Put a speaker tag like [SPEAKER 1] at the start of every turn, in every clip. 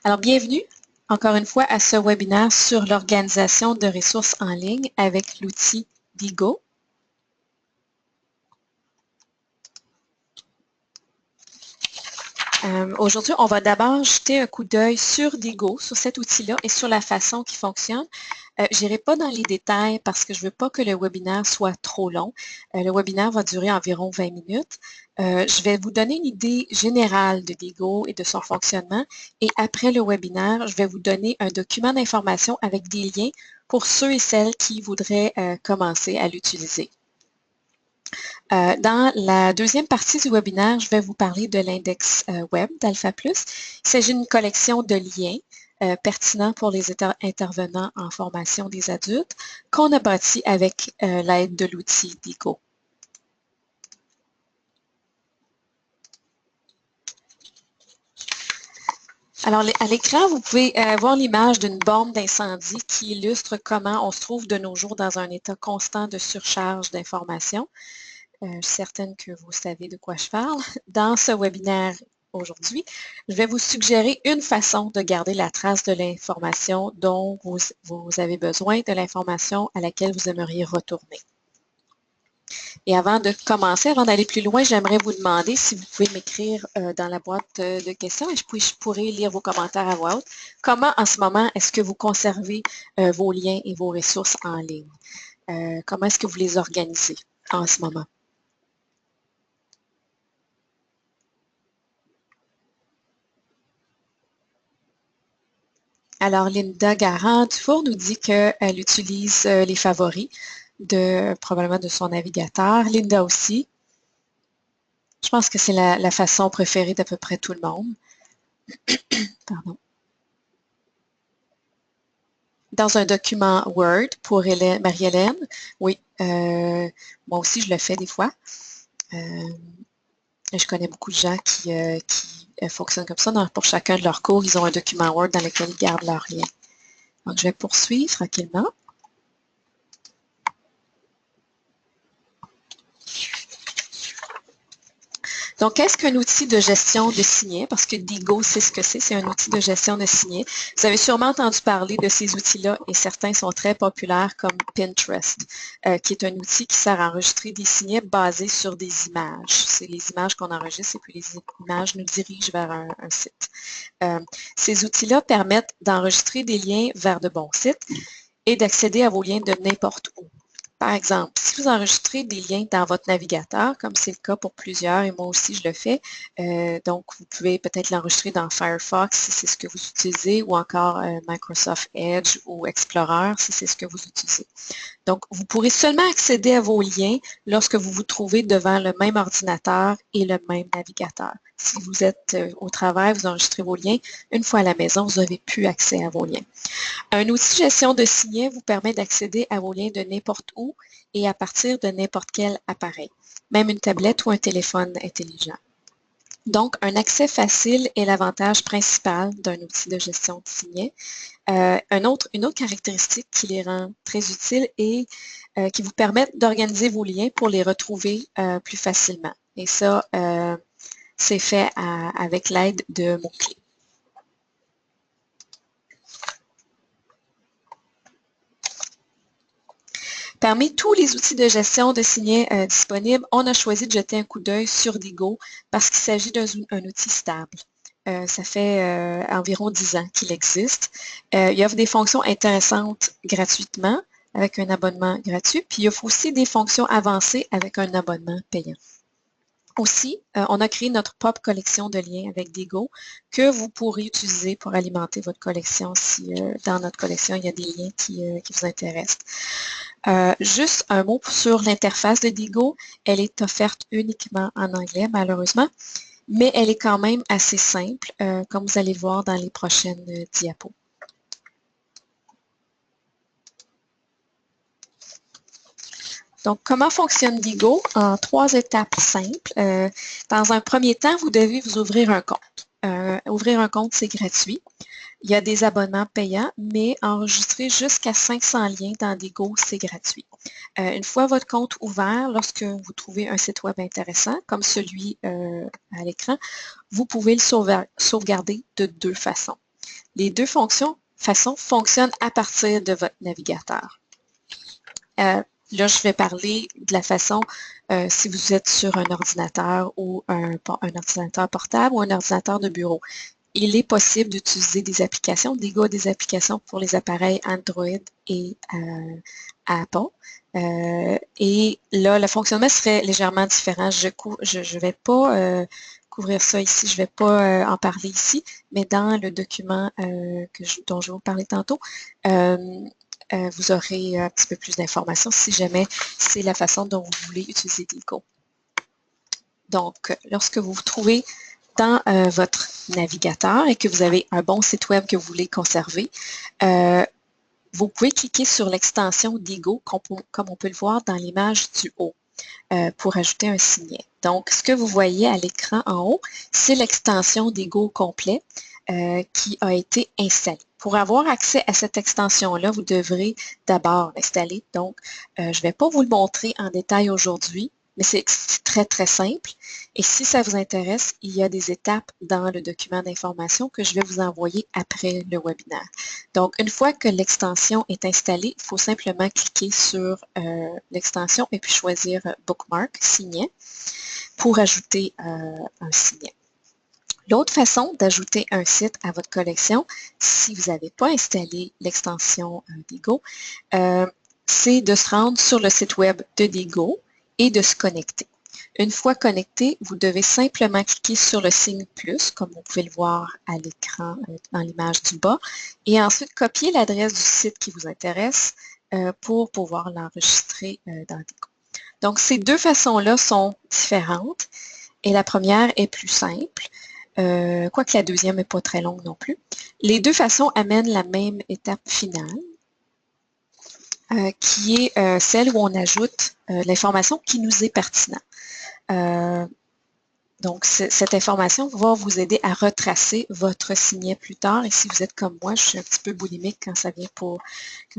[SPEAKER 1] Alors, bienvenue encore une fois à ce webinaire sur l'organisation de ressources en ligne avec l'outil Diigo. Aujourd'hui, on va d'abord jeter un coup d'œil sur Diigo, sur cet outil-là et sur la façon qu'il fonctionne. Je n'irai pas dans les détails parce que je ne veux pas que le webinaire soit trop long. Le webinaire va durer environ 20 minutes. Je vais vous donner une idée générale de Diigo et de son fonctionnement. Et après le webinaire, je vais vous donner un document d'information avec des liens pour ceux et celles qui voudraient commencer à l'utiliser. Dans la deuxième partie du webinaire, je vais vous parler de l'index web d'Alpha Plus. Il s'agit d'une collection de liens pertinents pour les intervenants en formation des adultes qu'on a bâti avec l'aide de l'outil Diigo. Alors, à l'écran, vous pouvez voir l'image d'une bombe d'incendie qui illustre comment on se trouve de nos jours dans un état constant de surcharge d'informations. Je suis certaine que vous savez de quoi je parle. Dans ce webinaire aujourd'hui, je vais vous suggérer une façon de garder la trace de l'information dont vous avez besoin, de l'information à laquelle vous aimeriez retourner. Et avant de commencer, avant d'aller plus loin, j'aimerais vous demander si vous pouvez m'écrire dans la boîte de questions et je pourrai lire vos commentaires à voix haute. Comment en ce moment est-ce que vous conservez vos liens et vos ressources en ligne? Comment est-ce que vous les organisez en ce moment? Alors, Linda Garand-Dufour nous dit qu'elle utilise les favoris probablement de son navigateur. Linda aussi. Je pense que c'est la façon préférée d'à peu près tout le monde. Pardon. Dans un document Word pour Marie-Hélène, oui, moi aussi je le fais des fois. Je connais beaucoup de gens qui fonctionnent comme ça. Pour chacun de leurs cours, ils ont un document Word dans lequel ils gardent leurs liens. Donc, je vais poursuivre tranquillement. Donc, qu'est-ce qu'un outil de gestion de signets? Parce que Diigo, c'est ce que c'est un outil de gestion de signets. Vous avez sûrement entendu parler de ces outils-là et certains sont très populaires comme Pinterest, qui est un outil qui sert à enregistrer des signets basés sur des images. C'est les images qu'on enregistre et puis les images nous dirigent vers un site. Ces outils-là permettent d'enregistrer des liens vers de bons sites et d'accéder à vos liens de n'importe où. Par exemple, si vous enregistrez des liens dans votre navigateur, comme c'est le cas pour plusieurs, et moi aussi je le fais, donc vous pouvez peut-être l'enregistrer dans Firefox si c'est ce que vous utilisez, ou encore Microsoft Edge ou Explorer si c'est ce que vous utilisez. Donc, vous pourrez seulement accéder à vos liens lorsque vous vous trouvez devant le même ordinateur et le même navigateur. Si vous êtes au travail, vous enregistrez vos liens, une fois à la maison, vous n'avez plus accès à vos liens. Un outil de gestion de signets vous permet d'accéder à vos liens de n'importe où et à partir de n'importe quel appareil, même une tablette ou un téléphone intelligent. Donc, un accès facile est l'avantage principal d'un outil de gestion de signets. Une autre caractéristique qui les rend très utiles et qui vous permet d'organiser vos liens pour les retrouver plus facilement. Et ça, c'est fait avec l'aide de mots-clés. Parmi tous les outils de gestion de signets disponibles, on a choisi de jeter un coup d'œil sur Diigo parce qu'il s'agit d'un outil stable. Ça fait environ 10 ans qu'il existe. Il offre des fonctions intéressantes gratuitement avec un abonnement gratuit, puis il offre aussi des fonctions avancées avec un abonnement payant. Aussi, on a créé notre propre collection de liens avec Diigo que vous pourrez utiliser pour alimenter votre collection si dans notre collection, il y a des liens qui vous intéressent. Juste un mot sur l'interface de Diigo. Elle est offerte uniquement en anglais, malheureusement, mais elle est quand même assez simple, comme vous allez le voir dans les prochaines diapos. Donc, comment fonctionne Diigo? En 3 étapes simples. Dans un premier temps, vous devez vous ouvrir un compte. Ouvrir un compte, c'est gratuit. Il y a des abonnements payants, mais enregistrer jusqu'à 500 liens dans Diigo, c'est gratuit. Une fois votre compte ouvert, lorsque vous trouvez un site web intéressant, comme celui à l'écran, vous pouvez le sauvegarder de 2 façons. Les deux façons fonctionnent à partir de votre navigateur. Là, je vais parler de la façon si vous êtes sur un ordinateur ou un ordinateur portable ou un ordinateur de bureau. Il est possible d'utiliser des applications, des applications pour les appareils Android et Apple. Et là, le fonctionnement serait légèrement différent. Je ne vais pas couvrir ça ici, je ne vais pas en parler ici, mais dans le document dont je vais vous parler tantôt, vous aurez un petit peu plus d'informations si jamais c'est la façon dont vous voulez utiliser Diigo. Donc, lorsque vous vous trouvez dans votre navigateur et que vous avez un bon site web que vous voulez conserver, vous pouvez cliquer sur l'extension Diigo, comme on peut le voir dans l'image du haut, pour ajouter un signet. Donc, ce que vous voyez à l'écran en haut, c'est l'extension Diigo complet qui a été installée. Pour avoir accès à cette extension-là, vous devrez d'abord l'installer. Donc, je ne vais pas vous le montrer en détail aujourd'hui, mais c'est très, très simple. Et si ça vous intéresse, il y a des étapes dans le document d'information que je vais vous envoyer après le webinaire. Donc, une fois que l'extension est installée, il faut simplement cliquer sur l'extension et puis choisir Bookmark, signet, pour ajouter un signet. L'autre façon d'ajouter un site à votre collection, si vous n'avez pas installé l'extension Diigo, c'est de se rendre sur le site web de Diigo et de se connecter. Une fois connecté, vous devez simplement cliquer sur le signe plus, comme vous pouvez le voir à l'écran dans l'image du bas, et ensuite copier l'adresse du site qui vous intéresse pour pouvoir l'enregistrer dans Diigo. Donc, ces deux façons-là sont différentes et la première est plus simple. Quoique la deuxième n'est pas très longue non plus. Les deux façons amènent la même étape finale, qui est celle où on ajoute l'information qui nous est pertinente. Donc, cette information va vous aider à retracer votre signet plus tard. Et si vous êtes comme moi, je suis un petit peu boulimique quand quand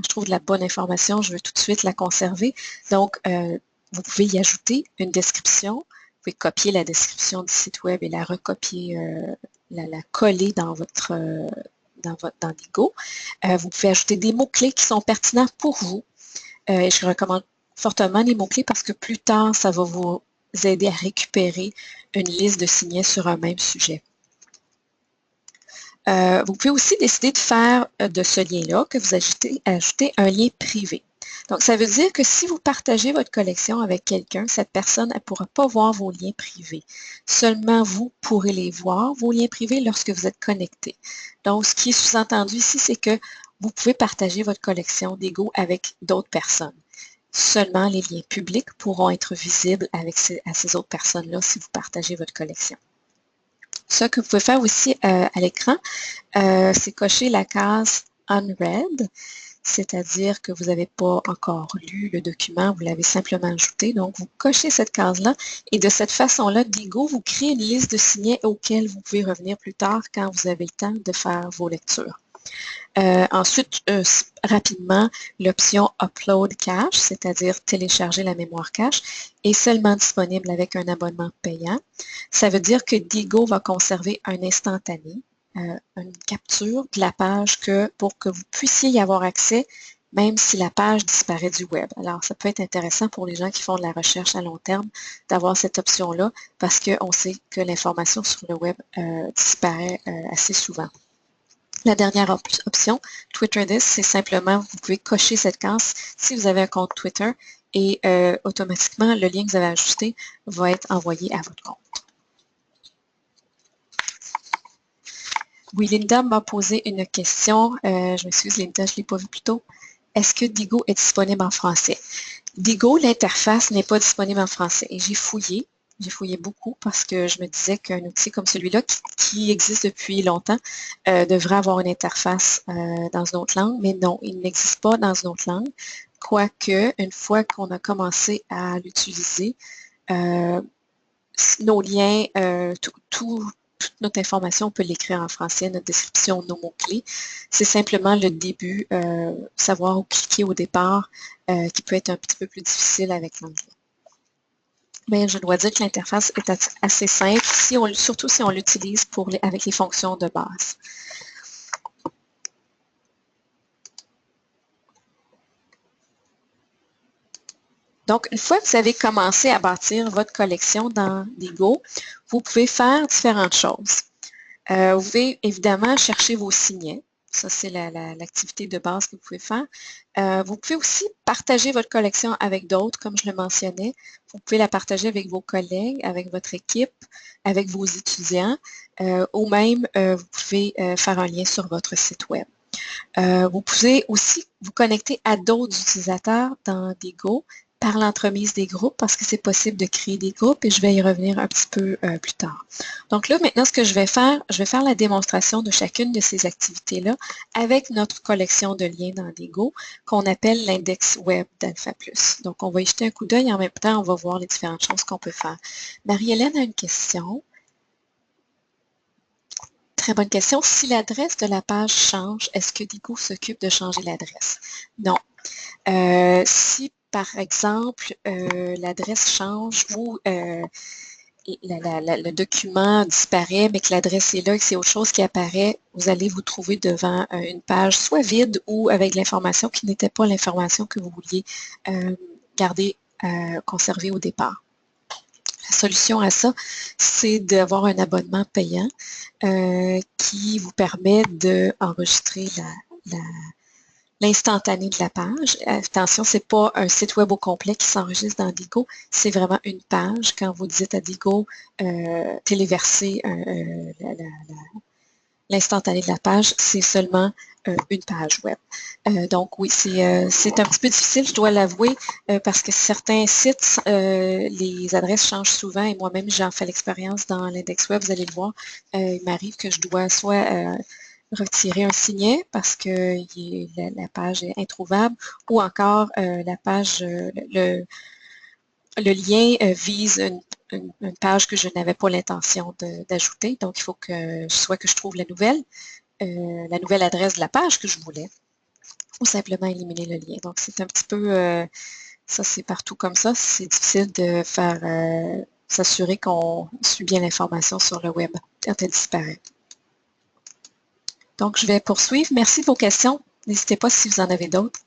[SPEAKER 1] je trouve de la bonne information, je veux tout de suite la conserver. Donc, vous pouvez y ajouter une description. Vous pouvez copier la description du site web et la recopier, la coller dans Diigo. Vous pouvez ajouter des mots-clés qui sont pertinents pour vous. Et je recommande fortement les mots-clés parce que plus tard, ça va vous aider à récupérer une liste de signets sur un même sujet. Vous pouvez aussi décider de faire de ce lien-là que vous ajoutez un lien privé. Donc, ça veut dire que si vous partagez votre collection avec quelqu'un, cette personne ne pourra pas voir vos liens privés. Seulement vous pourrez les voir, vos liens privés, lorsque vous êtes connecté. Donc, ce qui est sous-entendu ici, c'est que vous pouvez partager votre collection Diigo avec d'autres personnes. Seulement les liens publics pourront être visibles à ces autres personnes-là si vous partagez votre collection. Ce que vous pouvez faire aussi à l'écran, c'est cocher la case Unread, c'est-à-dire que vous n'avez pas encore lu le document, vous l'avez simplement ajouté. Donc, vous cochez cette case-là et de cette façon-là, Diigo vous crée une liste de signets auxquels vous pouvez revenir plus tard quand vous avez le temps de faire vos lectures. Ensuite, rapidement, l'option Upload Cache, c'est-à-dire télécharger la mémoire cache, est seulement disponible avec un abonnement payant. Ça veut dire que Diigo va conserver un instantané, une capture de la page pour que vous puissiez y avoir accès, même si la page disparaît du web. Alors, ça peut être intéressant pour les gens qui font de la recherche à long terme d'avoir cette option-là parce qu'on sait que l'information sur le web disparaît assez souvent. La dernière option, TwitterDisk, c'est simplement, vous pouvez cocher cette case si vous avez un compte Twitter et automatiquement, le lien que vous avez ajusté va être envoyé à votre compte. Oui, Linda m'a posé une question. Je m'excuse, Linda, je ne l'ai pas vu plus tôt. Est-ce que Diigo est disponible en français? Diigo, l'interface n'est pas disponible en français et j'ai fouillé. J'ai fouillé beaucoup parce que je me disais qu'un outil comme celui-là, qui existe depuis longtemps, devrait avoir une interface dans une autre langue, mais non, il n'existe pas dans une autre langue. Quoique, une fois qu'on a commencé à l'utiliser, nos liens, toute notre information, on peut l'écrire en français, notre description, nos mots-clés. C'est simplement le début, savoir où cliquer au départ, qui peut être un petit peu plus difficile avec l'anglais. Mais je dois dire que l'interface est assez simple, surtout si on l'utilise avec les fonctions de base. Donc, une fois que vous avez commencé à bâtir votre collection dans Digo, vous pouvez faire différentes choses. Vous pouvez évidemment chercher vos signets. Ça, c'est l'activité de base que vous pouvez faire. Vous pouvez aussi partager votre collection avec d'autres, comme je le mentionnais. Vous pouvez la partager avec vos collègues, avec votre équipe, avec vos étudiants, ou même vous pouvez faire un lien sur votre site web. Vous pouvez aussi vous connecter à d'autres utilisateurs dans Digo par l'entremise des groupes parce que c'est possible de créer des groupes et je vais y revenir un petit peu plus tard. Donc là, maintenant, ce que je vais faire la démonstration de chacune de ces activités-là avec notre collection de liens dans Digo qu'on appelle l'index web d'Alpha+. Donc, on va y jeter un coup d'œil et en même temps, on va voir les différentes choses qu'on peut faire. Marie-Hélène a une question. Très bonne question. Si l'adresse de la page change, est-ce que Digo s'occupe de changer l'adresse? Non. Si, par exemple, l'adresse change ou le document disparaît, mais que l'adresse est là et que c'est autre chose qui apparaît, vous allez vous trouver devant une page soit vide ou avec l'information qui n'était pas l'information que vous vouliez garder, conserver au départ. La solution à ça, c'est d'avoir un abonnement payant qui vous permet d'enregistrer l'instantané de la page. Attention, ce n'est pas un site web au complet qui s'enregistre dans Digo, c'est vraiment une page. Quand vous dites à Digo téléverser l'instantané de la page, c'est seulement une page web. Donc oui, c'est un petit peu difficile, je dois l'avouer, parce que certains sites, les adresses changent souvent et moi-même j'en fais l'expérience dans l'index web, vous allez le voir. Il m'arrive que je dois soit retirer un signet parce que la page est introuvable ou encore la page, le lien vise une page que je n'avais pas l'intention d'ajouter. Donc, il faut que soit que je trouve la nouvelle adresse de la page que je voulais ou simplement éliminer le lien. Donc, c'est un petit peu, ça c'est partout comme ça. C'est difficile de faire s'assurer qu'on suit bien l'information sur le web quand elle disparaît. Donc, je vais poursuivre. Merci de vos questions. N'hésitez pas si vous en avez d'autres.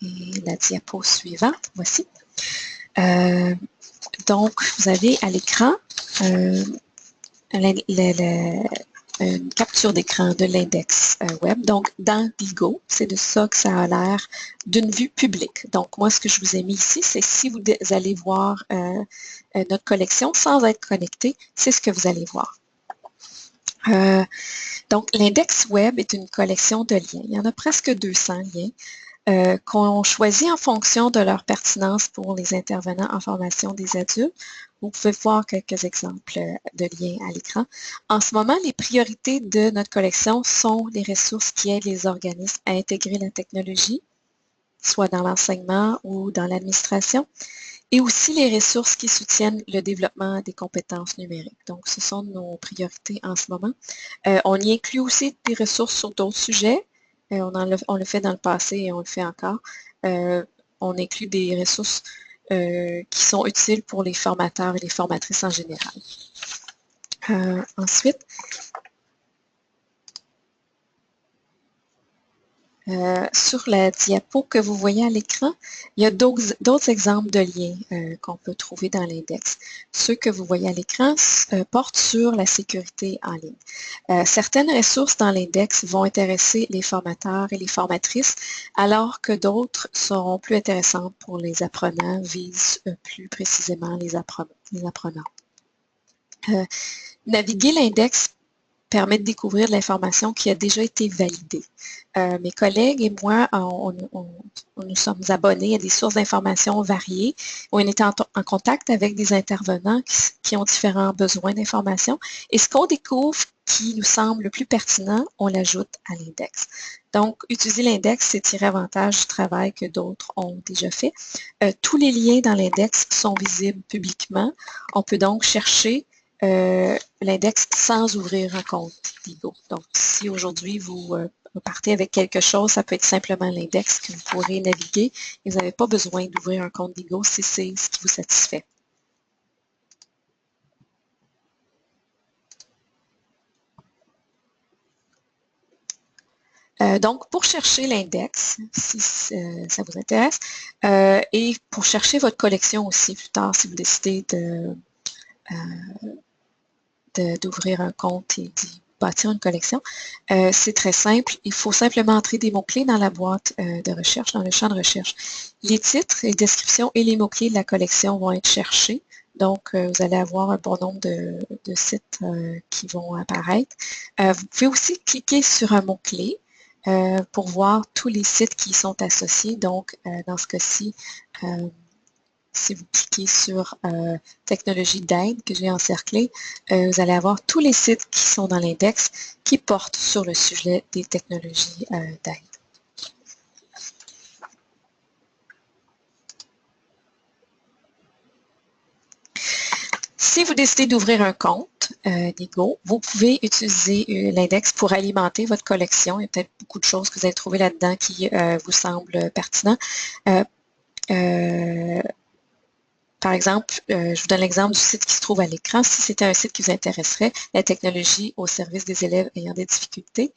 [SPEAKER 1] Et la diapo suivante, voici. Donc, vous avez à l'écran une capture d'écran de l'index web. Donc, dans Digo, c'est de ça que ça a l'air d'une vue publique. Donc, moi, ce que je vous ai mis ici, c'est si vous allez voir notre collection sans être connecté, c'est ce que vous allez voir. Donc, l'index web est une collection de liens. Il y en a presque 200 liens qu'on choisit en fonction de leur pertinence pour les intervenants en formation des adultes. Vous pouvez voir quelques exemples de liens à l'écran. En ce moment, les priorités de notre collection sont les ressources qui aident les organismes à intégrer la technologie, soit dans l'enseignement ou dans l'administration, et aussi les ressources qui soutiennent le développement des compétences numériques. Donc, ce sont nos priorités en ce moment. On y inclut aussi des ressources sur d'autres sujets. On le fait dans le passé et on le fait encore. On inclut des ressources qui sont utiles pour les formateurs et les formatrices en général. Ensuite, sur la diapo que vous voyez à l'écran, il y a d'autres exemples de liens qu'on peut trouver dans l'index. Ceux que vous voyez à l'écran portent sur la sécurité en ligne. Certaines ressources dans l'index vont intéresser les formateurs et les formatrices, alors que d'autres seront plus intéressantes pour les apprenants, visent plus précisément les apprenants. Naviguer l'index permet de découvrir de l'information qui a déjà été validée. Mes collègues et moi, nous sommes abonnés à des sources d'informations variées. On est en contact avec des intervenants qui ont différents besoins d'informations. Et ce qu'on découvre qui nous semble le plus pertinent, on l'ajoute à l'index. Donc, utiliser l'index, c'est tirer avantage du travail que d'autres ont déjà fait. Tous les liens dans l'index sont visibles publiquement. On peut donc chercher l'index sans ouvrir un compte Digo. Donc, si aujourd'hui vous partez avec quelque chose, ça peut être simplement l'index que vous pourrez naviguer et vous n'avez pas besoin d'ouvrir un compte Digo si c'est ce qui vous satisfait. Donc, pour chercher l'index, si ça vous intéresse, et pour chercher votre collection aussi plus tard, si vous décidez d'ouvrir un compte et d'y bâtir une collection, c'est très simple. Il faut simplement entrer des mots-clés dans la boîte de recherche, dans le champ de recherche. Les titres, les descriptions et les mots-clés de la collection vont être cherchés. Donc, vous allez avoir un bon nombre de sites qui vont apparaître. Vous pouvez aussi cliquer sur un mot-clé pour voir tous les sites qui y sont associés. Donc, dans ce cas-ci, si vous cliquez sur technologie d'aide que j'ai encerclé, vous allez avoir tous les sites qui sont dans l'index qui portent sur le sujet des technologies d'aide. Si vous décidez d'ouvrir un compte Digo, vous pouvez utiliser l'index pour alimenter votre collection. Il y a peut-être beaucoup de choses que vous allez trouver là-dedans qui vous semblent pertinents. Par exemple, je vous donne l'exemple du site qui se trouve à l'écran. Si c'était un site qui vous intéresserait, la technologie au service des élèves ayant des difficultés,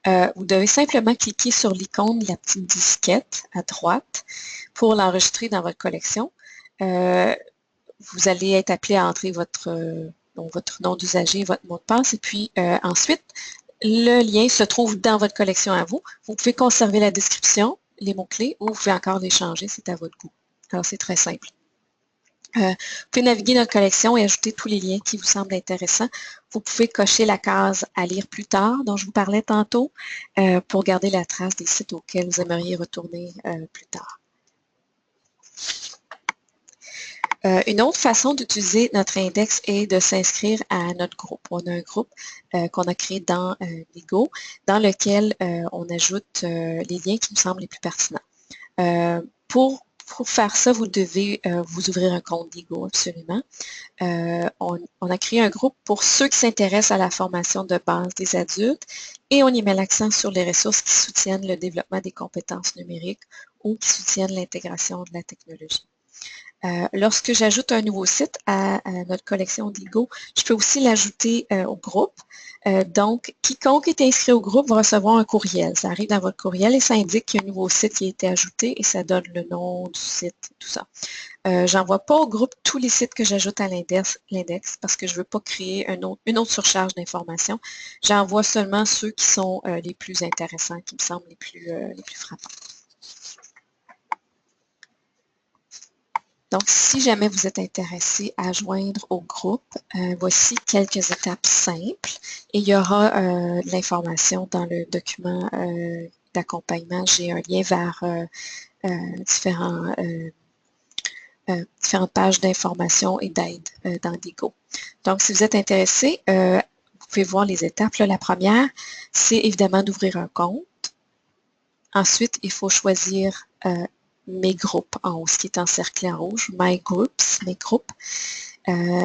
[SPEAKER 1] vous devez simplement cliquer sur l'icône de la petite disquette à droite pour l'enregistrer dans votre collection. Vous allez être appelé à entrer votre nom d'usager, votre mot de passe, et puis ensuite, le lien se trouve dans votre collection à vous. Vous pouvez conserver la description, les mots-clés, ou vous pouvez encore les changer, c'est à votre goût. Alors, c'est très simple. Vous pouvez naviguer dans la collection et ajouter tous les liens qui vous semblent intéressants. Vous pouvez cocher la case « À lire plus tard » dont je vous parlais tantôt pour garder la trace des sites auxquels vous aimeriez retourner plus tard. Une autre façon d'utiliser notre index est de s'inscrire à notre groupe. On a un groupe qu'on a créé dans Digo, dans lequel on ajoute les liens qui nous semblent les plus pertinents. Pour faire ça, vous devez vous ouvrir un compte Digo, absolument. On a créé un groupe pour ceux qui s'intéressent à la formation de base des adultes et on y met l'accent sur les ressources qui soutiennent le développement des compétences numériques ou qui soutiennent l'intégration de la technologie. Lorsque j'ajoute un nouveau site à notre collection Digo, je peux aussi l'ajouter au groupe. Donc, quiconque est inscrit au groupe va recevoir un courriel. Ça arrive dans votre courriel et ça indique qu'il y a un nouveau site qui a été ajouté et ça donne le nom du site, tout ça. J'envoie pas au groupe tous les sites que j'ajoute à l'index parce que je ne veux pas créer une autre surcharge d'informations. J'envoie seulement ceux qui sont les plus intéressants, qui me semblent les plus frappants. Donc, si jamais vous êtes intéressé à joindre au groupe, voici quelques étapes simples et il y aura de l'information dans le document d'accompagnement. J'ai un lien vers différentes pages d'information et d'aide dans Digo. Donc, si vous êtes intéressé, vous pouvez voir les étapes. Là, la première, c'est évidemment d'ouvrir un compte. Ensuite, il faut choisir mes groupes en haut, ce qui est encerclé en rouge, My Groups, mes groupes.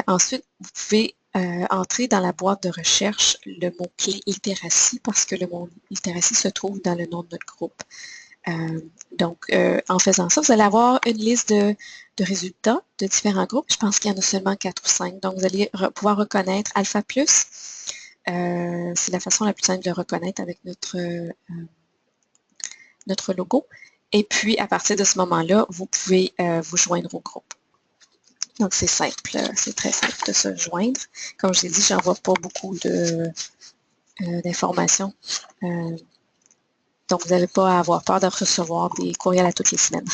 [SPEAKER 1] Ensuite, vous pouvez entrer dans la boîte de recherche le mot-clé littératie parce que le mot littératie se trouve dans le nom de notre groupe. Donc, en faisant ça, vous allez avoir une liste de résultats de différents groupes. Je pense qu'il y en a seulement 4 ou 5. Donc, vous allez pouvoir reconnaître Alpha Plus. C'est la façon la plus simple de le reconnaître avec notre logo. Et puis, à partir de ce moment-là, vous pouvez vous joindre au groupe. Donc, c'est simple, c'est très simple de se joindre. Comme je l'ai dit, je n'envoie pas beaucoup d'informations. Donc, vous n'allez pas avoir peur de recevoir des courriels à toutes les semaines.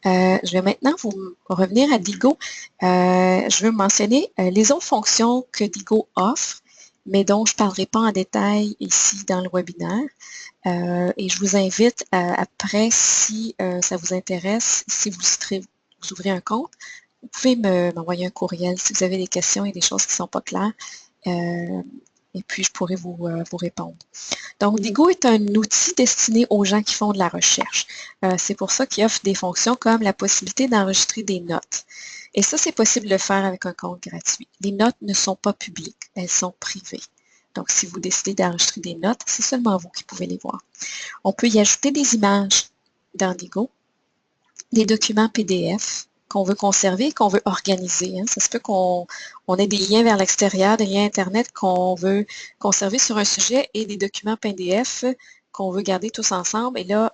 [SPEAKER 1] Je vais maintenant vous revenir à Digo. Je veux mentionner les autres fonctions que Digo offre, mais dont je ne parlerai pas en détail ici dans le webinaire. Et je vous invite après, si ça vous intéresse, si vous ouvrez un compte, vous pouvez m'envoyer un courriel si vous avez des questions et des choses qui ne sont pas claires. Et puis, je pourrai vous répondre. Donc, Digo est un outil destiné aux gens qui font de la recherche. C'est pour ça qu'il offre des fonctions comme la possibilité d'enregistrer des notes. Et ça, c'est possible de le faire avec un compte gratuit. Les notes ne sont pas publiques, elles sont privées. Donc, si vous décidez d'enregistrer des notes, c'est seulement vous qui pouvez les voir. On peut y ajouter des images dans Digo, des documents PDF qu'on veut conserver, qu'on veut organiser. Hein. Ça se peut qu'on ait des liens vers l'extérieur, des liens Internet qu'on veut conserver sur un sujet et des documents PDF qu'on veut garder tous ensemble. Et là,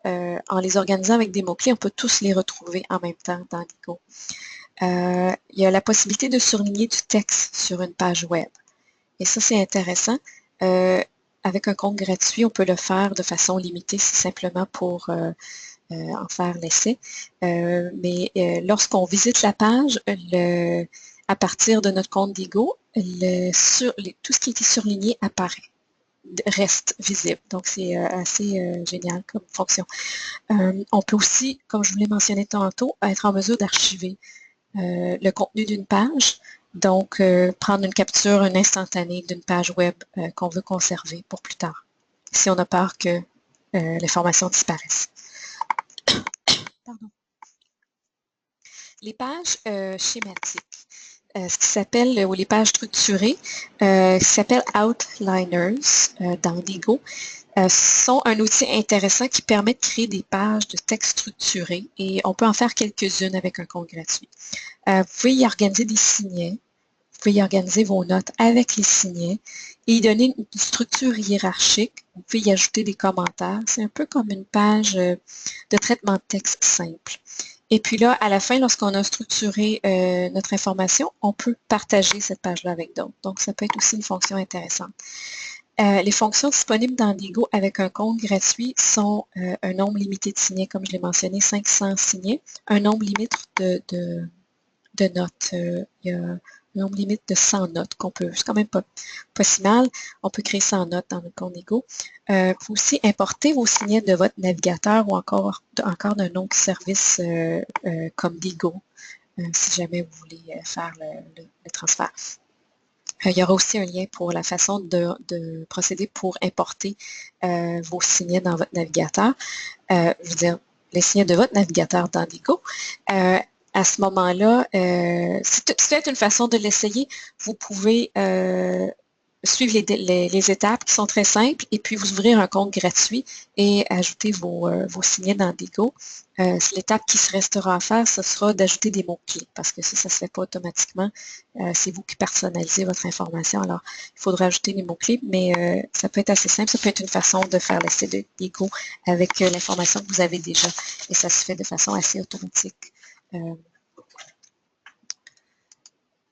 [SPEAKER 1] en les organisant avec des mots-clés, on peut tous les retrouver en même temps dans Diigo. Il y a la possibilité de surligner du texte sur une page web. Et ça, c'est intéressant. Avec un compte gratuit, on peut le faire de façon limitée, c'est simplement pour en faire l'essai. Mais lorsqu'on visite la page, à partir de notre compte Diigo, tout ce qui était surligné apparaît, reste visible. Donc, c'est assez génial comme fonction. On peut aussi, comme je vous l'ai mentionné tantôt, être en mesure d'archiver le contenu d'une page. Donc, prendre une capture, une instantanée d'une page web qu'on veut conserver pour plus tard, si on a peur que l'information disparaisse. Pardon. Les pages schématiques, ce qui s'appelle, ou les pages structurées, qui s'appelle Outliners dans Diigo, sont un outil intéressant qui permet de créer des pages de texte structurées et on peut en faire quelques-unes avec un compte gratuit. Vous pouvez y organiser des signets, vous pouvez y organiser vos notes avec les signets et y donner une structure hiérarchique. Vous pouvez y ajouter des commentaires. C'est un peu comme une page de traitement de texte simple. Et puis là, à la fin, lorsqu'on a structuré notre information, on peut partager cette page-là avec d'autres. Donc, ça peut être aussi une fonction intéressante. Les fonctions disponibles dans Diigo avec un compte gratuit sont un nombre limité de signets, comme je l'ai mentionné, 500 signets, un nombre limite de notes. Il y a un nombre limite de 100 notes qu'on peut, c'est quand même pas si mal. On peut créer 100 notes dans notre compte Diigo. Vous pouvez aussi importer vos signets de votre navigateur ou encore d'un autre service comme Diigo, si jamais vous voulez faire le transfert. Il y aura aussi un lien pour la façon de procéder pour importer vos signets dans votre navigateur. Je veux dire, les signets de votre navigateur dans Diigo. À ce moment-là, c'est peut-être une façon de l'essayer. Vous pouvez suivre les étapes qui sont très simples et puis vous ouvrir un compte gratuit et ajouter vos signets dans Diigo. L'étape qui se restera à faire, ce sera d'ajouter des mots-clés parce que ça ne se fait pas automatiquement. C'est vous qui personnalisez votre information. Alors, il faudra ajouter les mots-clés, mais ça peut être assez simple. Ça peut être une façon de faire l'essai de Diigo avec l'information que vous avez déjà et ça se fait de façon assez automatique.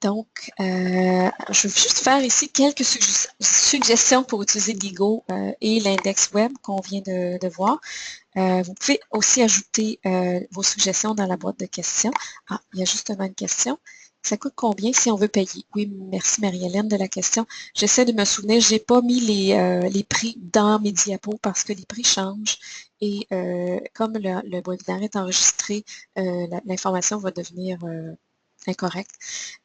[SPEAKER 1] Donc, je vais juste faire ici quelques suggestions pour utiliser Diigo et l'index web qu'on vient de voir. Vous pouvez aussi ajouter vos suggestions dans la boîte de questions. Ah, il y a justement une question. Ça coûte combien si on veut payer? Oui, merci Marie-Hélène de la question. J'essaie de me souvenir, je n'ai pas mis les prix dans mes diapos parce que les prix changent et comme le webinaire est enregistré, l'information va devenir incorrecte.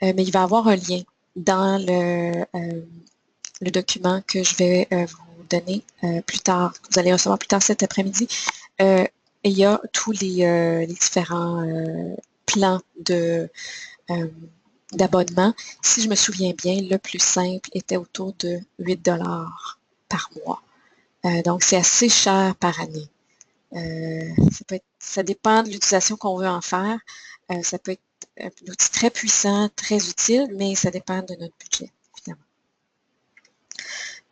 [SPEAKER 1] Mais il va y avoir un lien dans le document que je vais vous donner plus tard, que vous allez recevoir plus tard cet après-midi. Et il y a tous les différents plans d'abonnement. Si je me souviens bien, le plus simple était autour de 8 $ par mois. Donc, c'est assez cher par année. Ça dépend de l'utilisation qu'on veut en faire. Ça peut être un outil très puissant, très utile, mais ça dépend de notre budget,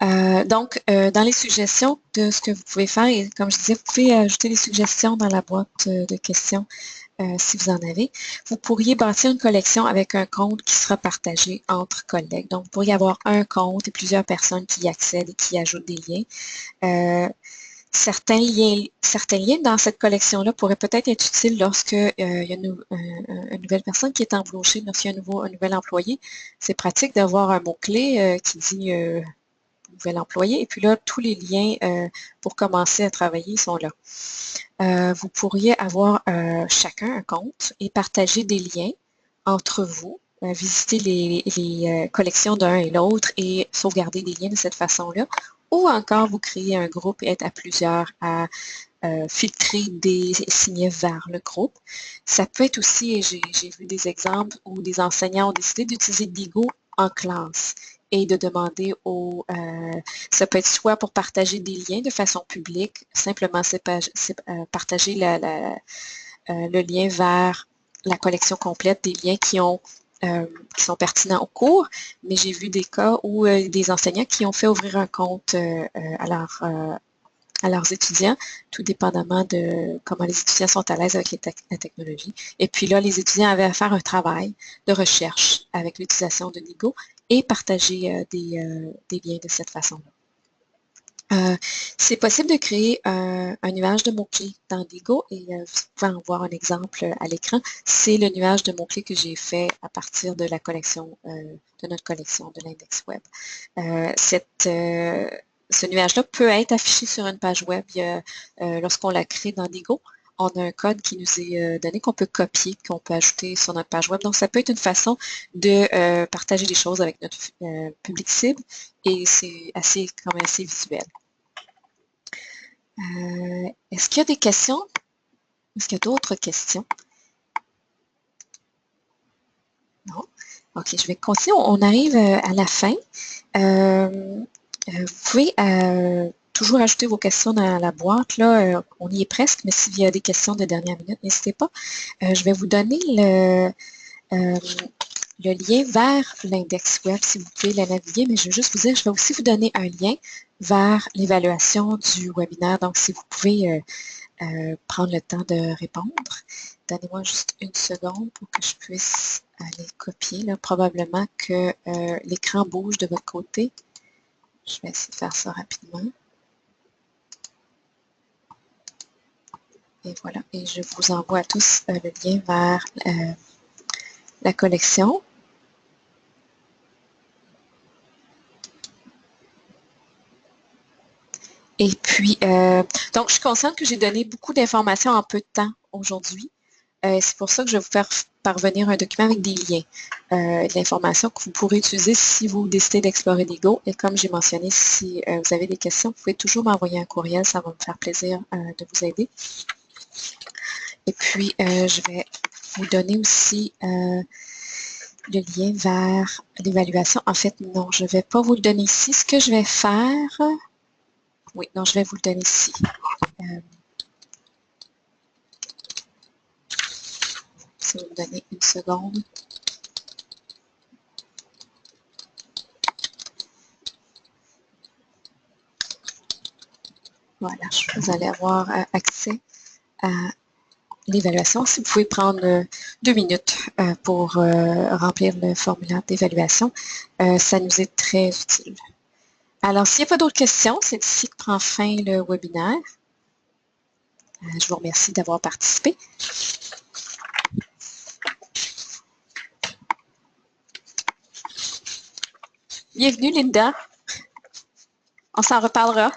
[SPEAKER 1] évidemment. Donc, dans les suggestions de ce que vous pouvez faire, et comme je disais, vous pouvez ajouter des suggestions dans la boîte de questions si vous en avez. Vous pourriez bâtir une collection avec un compte qui sera partagé entre collègues. Donc, vous pourriez avoir un compte et plusieurs personnes qui y accèdent et qui ajoutent des liens. Certains liens dans cette collection-là pourraient peut-être être utiles lorsque il y a une nouvelle personne qui est embauchée, lorsqu'il y a un nouvel employé. C'est pratique d'avoir un mot-clé qui dit nouvel employé. Et puis là, tous les liens pour commencer à travailler sont là. Vous pourriez avoir chacun un compte et partager des liens entre vous, visiter les collections d'un et l'autre et sauvegarder des liens de cette façon-là. Ou encore, vous créez un groupe et être à plusieurs à filtrer des signets vers le groupe. Ça peut être aussi, et j'ai vu des exemples où des enseignants ont décidé d'utiliser Diigo en classe et de demander ça peut être soit pour partager des liens de façon publique, simplement partager le lien vers la collection complète des liens qui sont pertinents au cours, mais j'ai vu des cas où des enseignants qui ont fait ouvrir un compte à leur à leurs étudiants, tout dépendamment de comment les étudiants sont à l'aise avec la technologie. Et puis là, les étudiants avaient à faire un travail de recherche avec l'utilisation de Digo et partager des liens de cette façon-là. C'est possible de créer un nuage de mots-clés dans Digo et vous pouvez en voir un exemple à l'écran. C'est le nuage de mots-clés que j'ai fait à partir de la collection, de notre collection de l'index web. Ce nuage-là peut être affiché sur une page web lorsqu'on la crée dans Digo. On a un code qui nous est donné qu'on peut copier, qu'on peut ajouter sur notre page web. Donc, ça peut être une façon de partager des choses avec notre public cible et c'est quand même assez visuel. Est-ce qu'il y a des questions? Est-ce qu'il y a d'autres questions? Non? OK, je vais continuer. On arrive à la fin. Vous pouvez toujours ajouter vos questions dans la boîte. Là, on y est presque, mais s'il y a des questions de dernière minute, n'hésitez pas. Je vais vous donner le lien vers l'index web si vous pouvez la naviguer, mais je vais juste vous dire, je vais aussi vous donner un lien vers l'évaluation du webinaire. Donc, si vous pouvez prendre le temps de répondre. Donnez-moi juste une seconde pour que je puisse aller copier. Là, probablement que l'écran bouge de votre côté. Je vais essayer de faire ça rapidement. Et voilà. Et je vous envoie à tous le lien vers la collection. Et puis, donc, je suis consciente que j'ai donné beaucoup d'informations en peu de temps aujourd'hui. C'est pour ça que je vais vous faire parvenir un document avec des liens, de l'information que vous pourrez utiliser si vous décidez d'explorer Digo. Et comme j'ai mentionné, si vous avez des questions, vous pouvez toujours m'envoyer un courriel, ça va me faire plaisir de vous aider. Et puis, je vais vous donner aussi le lien vers l'évaluation. En fait, non, je ne vais pas vous le donner ici. Ce que je vais faire... Oui, non, je vais vous le donner ici. Si vous me donnez une seconde. Voilà, vous allez avoir accès à l'évaluation. Si vous pouvez prendre 2 minutes pour remplir le formulaire d'évaluation, ça nous est très utile. Alors, s'il n'y a pas d'autres questions, c'est ici que prend fin le webinaire. Je vous remercie d'avoir participé. Bienvenue, Linda. On s'en reparlera.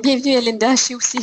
[SPEAKER 1] Bienvenue à Linda, chez aussi.